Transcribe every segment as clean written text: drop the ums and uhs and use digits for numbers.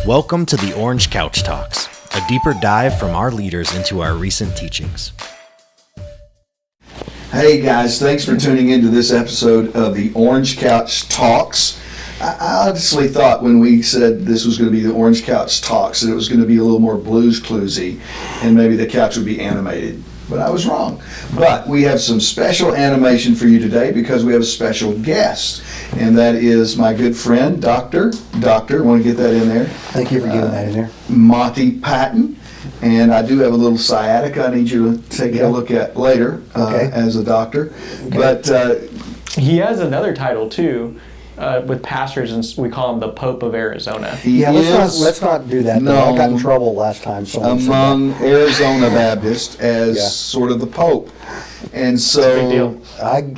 Welcome to the Orange Couch Talks, a deeper dive from our leaders into our recent teachings. Hey guys, thanks for tuning into this episode of the Orange Couch Talks. I honestly thought when we said this was going to be the Orange Couch Talks that it was going to be a little more Blues Cluesy and maybe the couch would be animated. But I was wrong. But we have some special animation for you today because we have a special guest. And that is my good friend, Doctor, want to get that in there? Thank you for getting that in there. Monty Patton. And I do have a little sciatica I need you to take a look at later as a doctor. Okay. But he has another title too. With pastors, and we call him the Pope of Arizona. Let's not do that. I got in trouble last time. Among Arizona Baptists as sort of the Pope. And so, big deal.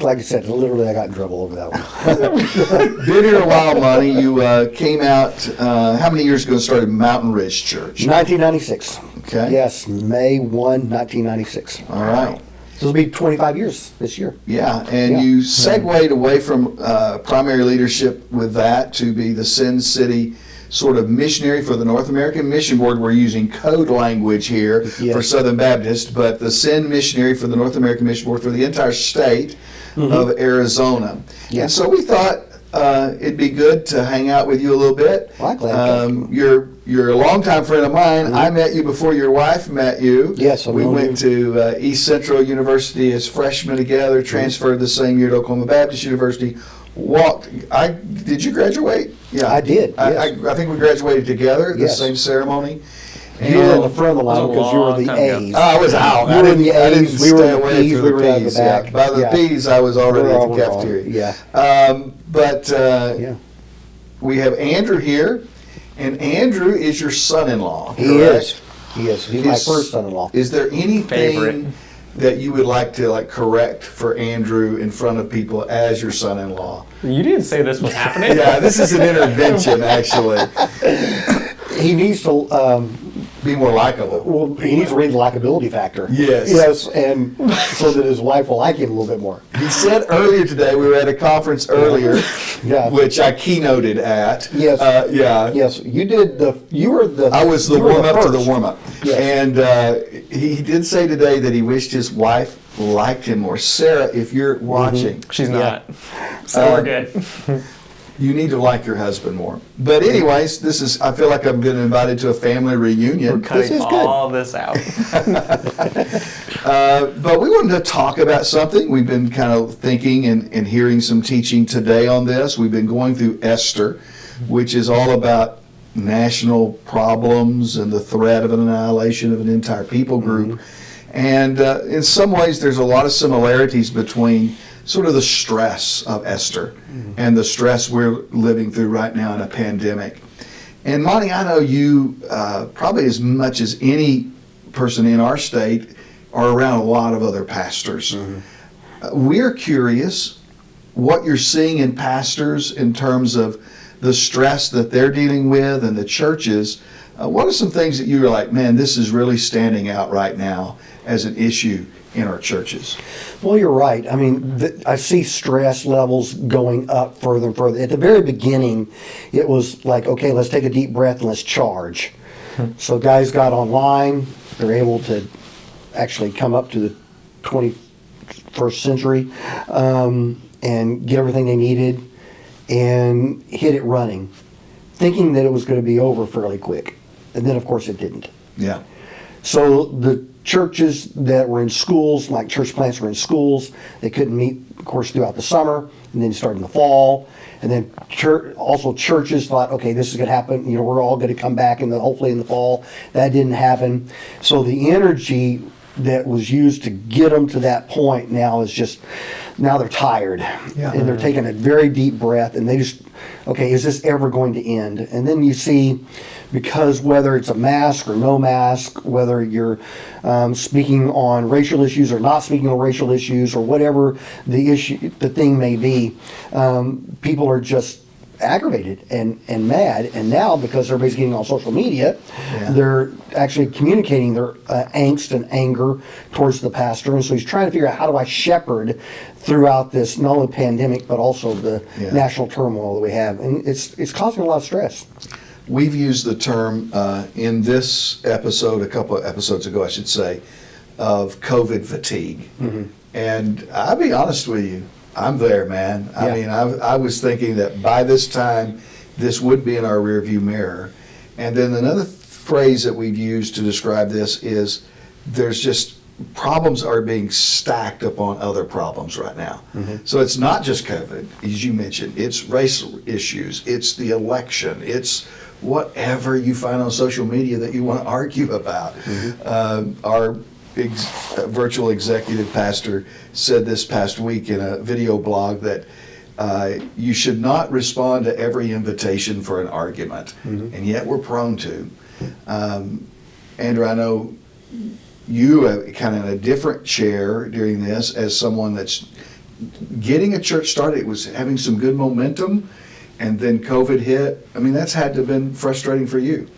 Like I said, literally I got in trouble over that one. Been here a while, Monty. You came out, how many years ago started Mountain Ridge Church? 1996. Okay. Yes, May 1, 1996. All right. So it'll be 25 years this year. Yeah, and you segued away from primary leadership with that to be the Sin City sort of missionary for the North American Mission Board. We're using code language here for Southern Baptist, but the Sin missionary for the North American Mission Board for the entire state of Arizona. Yeah. And so we thought it'd be good to hang out with you a little bit. Well, You're a longtime friend of mine. I met you before your wife met you. Yes, we went to East Central University as freshmen together, transferred the same year to Oklahoma Baptist University. Did you graduate? Yeah, I did. Yes. I think we graduated together at the same ceremony. You were in the front of the line because you were the A's. I was out. You were in the A's. We were in the P's. We were in the back. By the P's, I was already at the cafeteria. Yeah. We have Andrew here. And Andrew is your son-in-law, He is. He's my first son-in-law. Is there anything that you would like to correct for Andrew in front of people as your son-in-law? You didn't say this was happening. Yeah, this is an intervention, actually. He needs to be more likable. Well, he needs to read the likability factor. Yes, and so that his wife will like him a little bit more. He said earlier today, we were at a conference earlier, which I keynoted at. Yes. Yes, you did I was the warm-up to the warm-up. Yes. And he did say today that he wished his wife liked him more. Sarah, if you're watching. She's not. So we're good. You need to like your husband more. But anyways, I feel like I'm getting invited to a family reunion. We're cutting all this out. But we wanted to talk about something. We've been kind of thinking and hearing some teaching today on this. We've been going through Esther, which is all about national problems and the threat of an annihilation of an entire people group. And in some ways, there's a lot of similarities between sort of the stress of Esther and the stress we're living through right now in a pandemic. And Monty, I know you probably as much as any person in our state are around a lot of other pastors. We're curious what you're seeing in pastors in terms of the stress that they're dealing with and the churches. What are some things that you're like, man, this is really standing out right now as an issue in our churches? Well, you're right. I mean, I see stress levels going up further and further. At the very beginning, it was like, okay, let's take a deep breath and let's charge. So guys got online. They're able to actually come up to the 21st century and get everything they needed and hit it running, thinking that it was going to be over fairly quick. And then, of course, it didn't. Yeah. So the churches that were in schools, like church plants were in schools, they couldn't meet, of course, throughout the summer, and then start in the fall. And then also churches thought, okay, this is going to happen. We're all going to come back hopefully in the fall. That didn't happen. So the energy that was used to get them to that point now they're tired. Yeah. And they're taking a very deep breath, and they just, okay, is this ever going to end? And then you see, because whether it's a mask or no mask, whether you're speaking on racial issues or not speaking on racial issues, or whatever the thing may be, people are just aggravated and mad. And now, because everybody's getting on social media, they're actually communicating their angst and anger towards the pastor. And so he's trying to figure out, how do I shepherd throughout this, not only pandemic, but also the national turmoil that we have. And it's causing a lot of stress. we've used the term in this episode, a couple of episodes ago, I should say, of COVID fatigue. And I'll be honest with you, I'm there, man. I Yeah. mean, I was thinking that by this time, this would be in our rearview mirror. And then another phrase that we've used to describe this is there's just problems are being stacked upon other problems right now. So it's not just COVID, as you mentioned. It's racial issues. It's the election. It's whatever you find on social media that you want to argue about. Our virtual executive pastor said this past week in a video blog that you should not respond to every invitation for an argument, and yet we're prone to. Andrew, I know you are kind of in a different chair during this as someone that's getting a church started. It was having some good momentum, and then COVID hit. I mean, that's had to have been frustrating for you.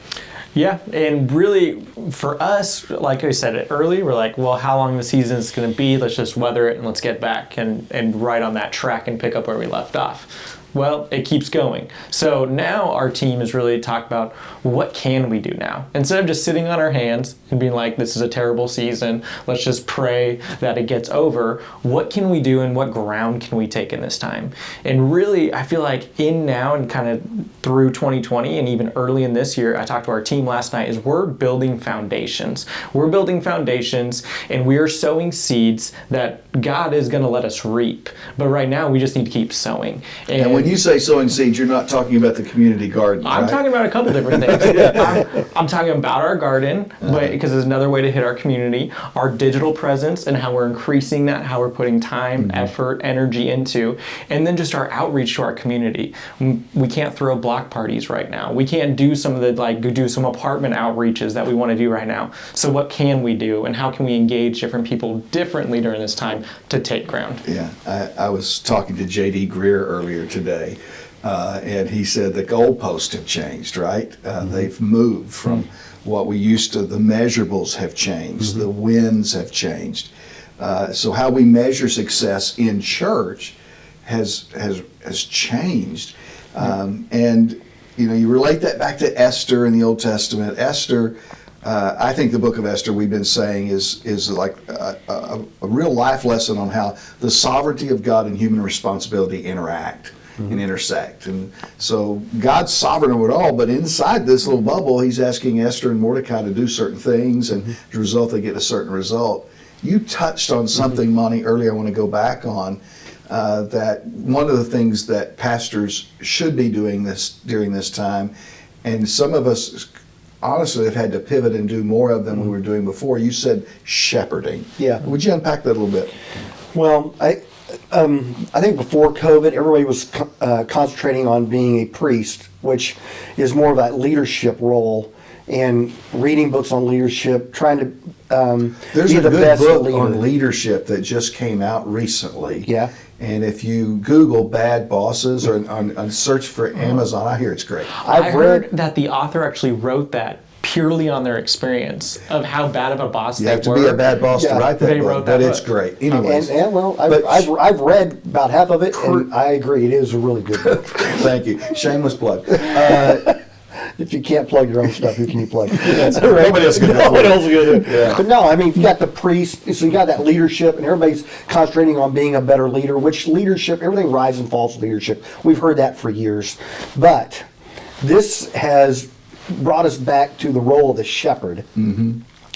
Yeah, and really for us, like I said early, we're like, well, how long the season is going to be? Let's just weather it and let's get back and right on that track and pick up where we left off. Well, it keeps going. So now our team is really talking about what can we do now? Instead of just sitting on our hands and being like, this is a terrible season, let's just pray that it gets over. What can we do and what ground can we take in this time? And really, I feel like in now and kind of through 2020 and even early in this year, I talked to our team last night, is we're building foundations. We're building foundations and we are sowing seeds that God is going to let us reap. But right now, we just need to keep sowing. And when you say sowing seeds, you're not talking about the community garden, I'm right? talking about a couple different things. I'm talking about our garden, because it's another way to hit our community, our digital presence and how we're increasing that, how we're putting time, effort, energy into, and then just our outreach to our community. We can't throw block parties right now. We can't do some of the, do some apartment outreaches that we want to do right now. So what can we do and how can we engage different people differently during this time to take ground? Yeah, I was talking to J.D. Greer earlier today, and he said the goalposts have changed, right? They've moved from what we used to, the measurables have changed, the wins have changed. So how we measure success in church has changed. And, you know, you relate that back to Esther in the Old Testament. Esther, I think the book of Esther, we've been saying, is like a real life lesson on how the sovereignty of God and human responsibility interact and intersect. And so God's sovereign over it all, but inside this little bubble, he's asking Esther and Mordecai to do certain things, and as a result, they get a certain result. You touched on something, Monty, earlier I want to go back on, that one of the things that pastors should be doing this during this time, and some of us honestly have had to pivot and do more of than we were doing before. You said shepherding. Yeah. Would you unpack that a little bit? Well, I think before COVID, everybody was concentrating on being a priest, which is more of that leadership role, and reading books on leadership, trying to There's be a the good best book leader. on leadership that just came out recently. Yeah. And if you Google bad bosses or on search for Amazon, I hear it's great. I heard that the author actually wrote that purely on their experience of how bad of a boss You they have to were. be a bad boss to Yeah. write that They book, wrote but that it's book. great. Anyways, And well, But- I've read about half of it, and I agree, it is a really good book. thank you. Shameless plug. If you can't plug your own stuff, who can you plug? Nobody else can do it. Nobody else can do it. But no, I mean, you got the priest, so you got that leadership, and everybody's concentrating on being a better leader, which leadership, everything rises and falls with leadership. We've heard that for years. But this has brought us back to the role of the shepherd.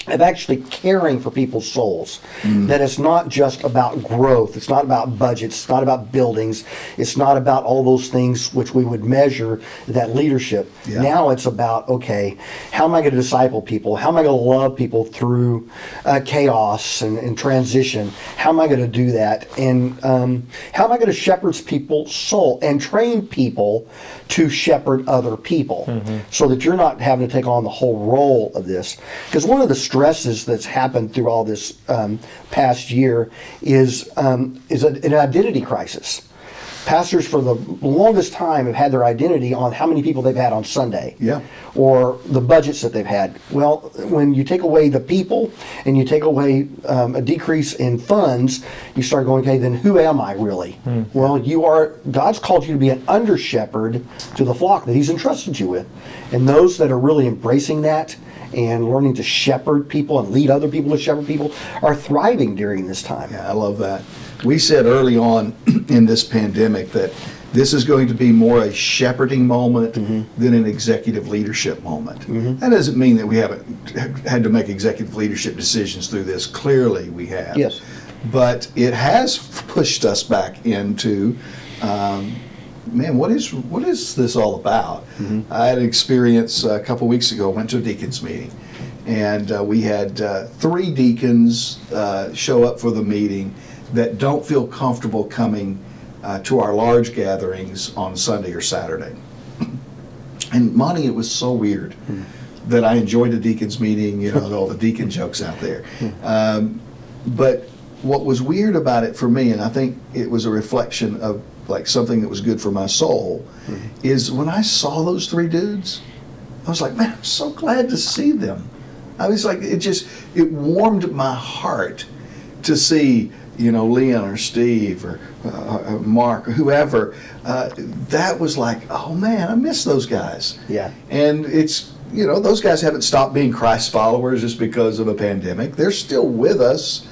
Of actually caring for people's souls. That it's not just about growth, it's not about budgets, it's not about buildings, it's not about all those things which we would measure that leadership. Yeah. Now it's about, okay, how am I going to disciple people? How am I going to love people through chaos and transition? How am I going to do that? And how am I going to shepherd people's soul and train people to shepherd other people so that you're not having to take on the whole role of this? Because one of the stresses that's happened through all this past year is an identity crisis. pastors for the longest time have had their identity on how many people they've had on Sunday. Yeah. Or the budgets that they've had. Well, when you take away the people and you take away a decrease in funds, you start going, okay, then who am I really? Well, God's called you to be an under shepherd to the flock that He's entrusted you with. And those that are really embracing that and learning to shepherd people and lead other people to shepherd people are thriving during this time. Yeah, I love that. We said early on in this pandemic that this is going to be more a shepherding moment than an executive leadership moment. That doesn't mean that we haven't had to make executive leadership decisions through this. Clearly we have. Yes. But it has pushed us back into, man, what is this all about? I had an experience a couple weeks ago. I went to a deacons meeting, and we had 3 deacons show up for the meeting that don't feel comfortable coming to our large gatherings on Sunday or Saturday. And Monty, it was so weird that I enjoyed the deacons meeting, you know, all the deacon jokes out there. But what was weird about it for me, and I think it was a reflection of like something that was good for my soul, is when I saw those 3 dudes, I was like, man, I'm so glad to see them. I was like, it warmed my heart to see, you know, Leon or Steve or Mark or whoever. That was like, oh man, I miss those guys. Yeah. And it's, you know, those guys haven't stopped being Christ followers just because of a pandemic. They're still with us,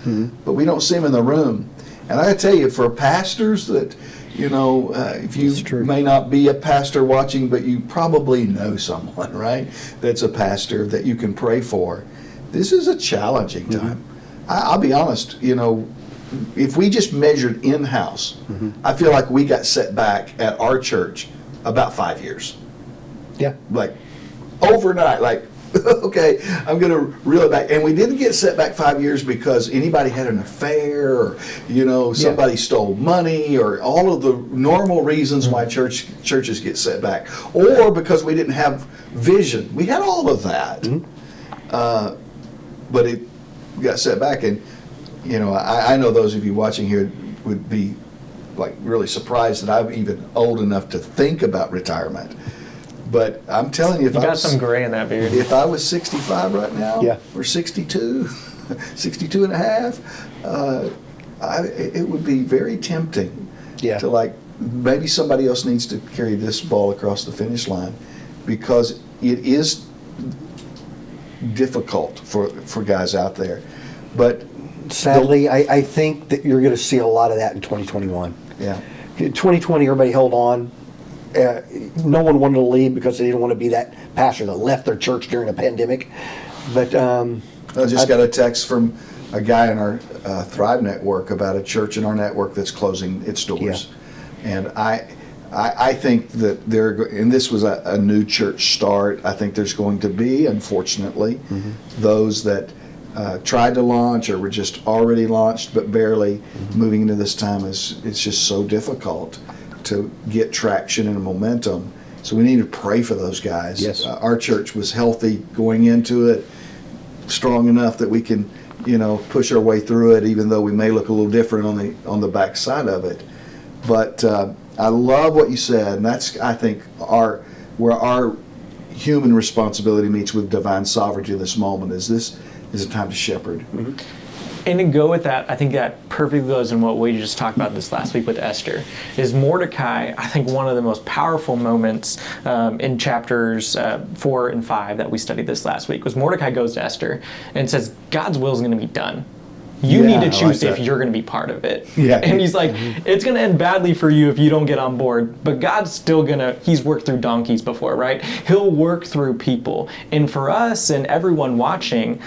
but we don't see them in the room. And I gotta tell you, for pastors that, you know, if you may not be a pastor watching, but you probably know someone, right, that's a pastor that you can pray for, this is a challenging time. I'll be honest, you know, if we just measured in-house, I feel like we got set back at our church about 5 years. Yeah. Like, overnight, like, okay, I'm going to reel it back. And we didn't get set back 5 years because anybody had an affair or, you know, somebody stole money or all of the normal reasons why churches get set back. Or because we didn't have vision. We had all of that. But it got set back. And, you know, I know those of you watching here would be, like, really surprised that I'm even old enough to think about retirement. But I'm telling you, You got some gray in that beard. if I was 65 right now, Yeah. or 62, 62 and a half, it would be very tempting to, like, maybe somebody else needs to carry this ball across the finish line, because it is difficult for guys out there. But Sadly, I think that you're going to see a lot of that in 2021. yeah. 2020, everybody held on. No one wanted to leave because they didn't want to be that pastor that left their church during a pandemic. But I just got a text from a guy in our Thrive network about a church in our network that's closing its doors. And I think that and this was a new church start, I think there's going to be, unfortunately, those that tried to launch or were just already launched but barely moving into this time. It's just so difficult to get traction and momentum. So we need to pray for those guys. Yes. Our church was healthy going into it, strong enough that we can, you know, push our way through it, even though we may look a little different on the back side of it. But I love what you said, and that's, I think, where our human responsibility meets with divine sovereignty in this moment. Is a time to shepherd. And to go with that, I think that perfectly goes in what we just talked about this last week with Esther. Is Mordecai, I think, one of the most powerful moments in chapters 4 and 5 that we studied this last week, was Mordecai goes to Esther and says, God's will is going to be done. You need to choose if you're going to be part of it. Yeah. And he's like, it's going to end badly for you if you don't get on board, but God's still going to, he's worked through donkeys before, right? He'll work through people. And for us and everyone watching,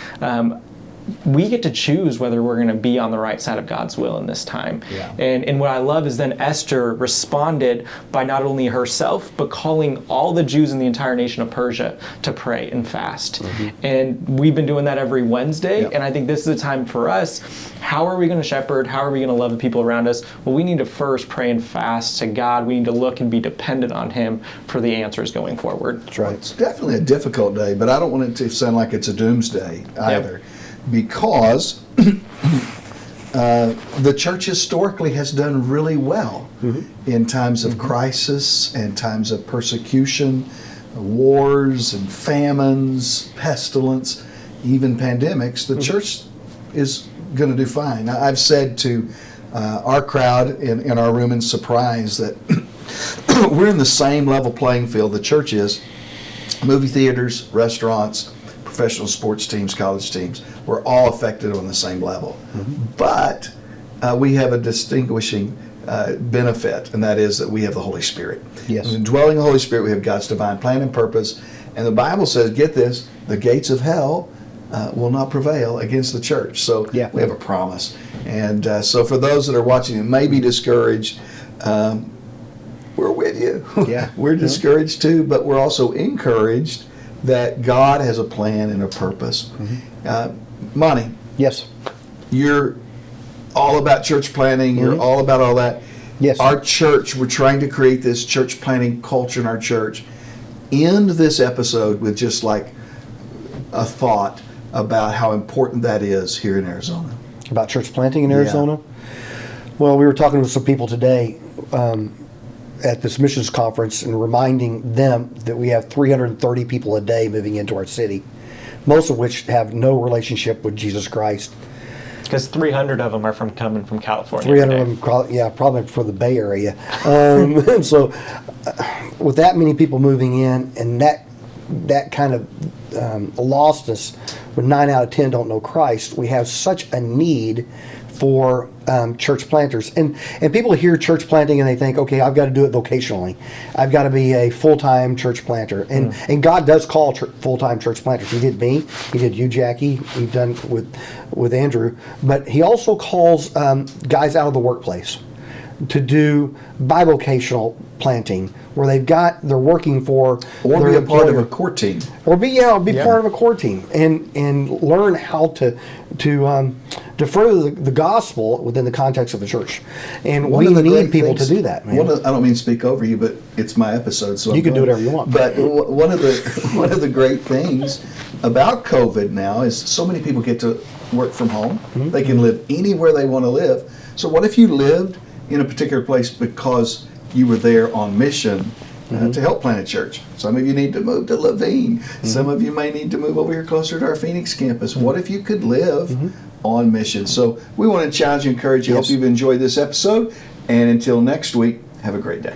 we get to choose whether we're going to be on the right side of God's will in this time. Yeah. And what I love is then Esther responded by not only herself, but calling all the Jews in the entire nation of Persia to pray and fast. And we've been doing that every Wednesday. Yep. And I think this is a time for us. How are we going to shepherd? How are we going to love the people around us? Well, we need to first pray and fast to God. We need to look and be dependent on Him for the answers going forward. that's right. It's definitely a difficult day, but I don't want it to sound like it's a doomsday either. Because the church historically has done really well in times of crisis and times of persecution, wars and famines, pestilence, even pandemics. The church is going to do fine. I've said to our crowd in our room in Surprise that we're in the same level playing field the church is. Movie theaters, restaurants, professional sports teams, college teams, we're all affected on the same level. But we have a distinguishing benefit, and that is that we have the Holy Spirit. Yes. And dwelling in the Holy Spirit, we have God's divine plan and purpose. And the Bible says, get this, the gates of hell will not prevail against the church. So Yeah. we have a promise. And so for those that are watching and may be discouraged, we're with you. Yeah. We're discouraged too, but we're also encouraged that God has a plan and a purpose. Monty, Yes. you're all about church planning. You're all about all that. Yes. Our church, we're trying to create this church planning culture in our church. End this episode with just like a thought about how important that is here in Arizona. About church planting in Arizona? Well, we were talking with some people today at this missions conference and reminding them that we have 330 people a day moving into our city, most of which have no relationship with Jesus Christ. Because 300 of them are coming from California. 300 today. of them, probably for the Bay Area. And so, with that many people moving in and that kind of lostness, when 9 out of 10 don't know Christ, we have such a need for church planters. And people hear church planting and they think, okay, I've got to do it vocationally. I've got to be a full-time church planter. And God does call full-time church planters. He did me. He did you, Jackie. He's done with Andrew. But he also calls guys out of the workplace to do bivocational planting, where they're working for Or their be a part of a employer. core team. Or be part of a core team and learn how to further the gospel within the context of the church. And we need people to do that, man. I don't mean to speak over you, but it's my episode, so You can do whatever you want. But one of the great things about COVID now is so many people get to work from home. They can live anywhere they want to live. So what if you lived in a particular place because you were there on mission to help plant a church? Some of you need to move to Laveen. Some of you may need to move over here closer to our Phoenix campus. What if you could live on mission? So we want to challenge you, encourage you. Yes. Hope you've enjoyed this episode. And until next week, have a great day.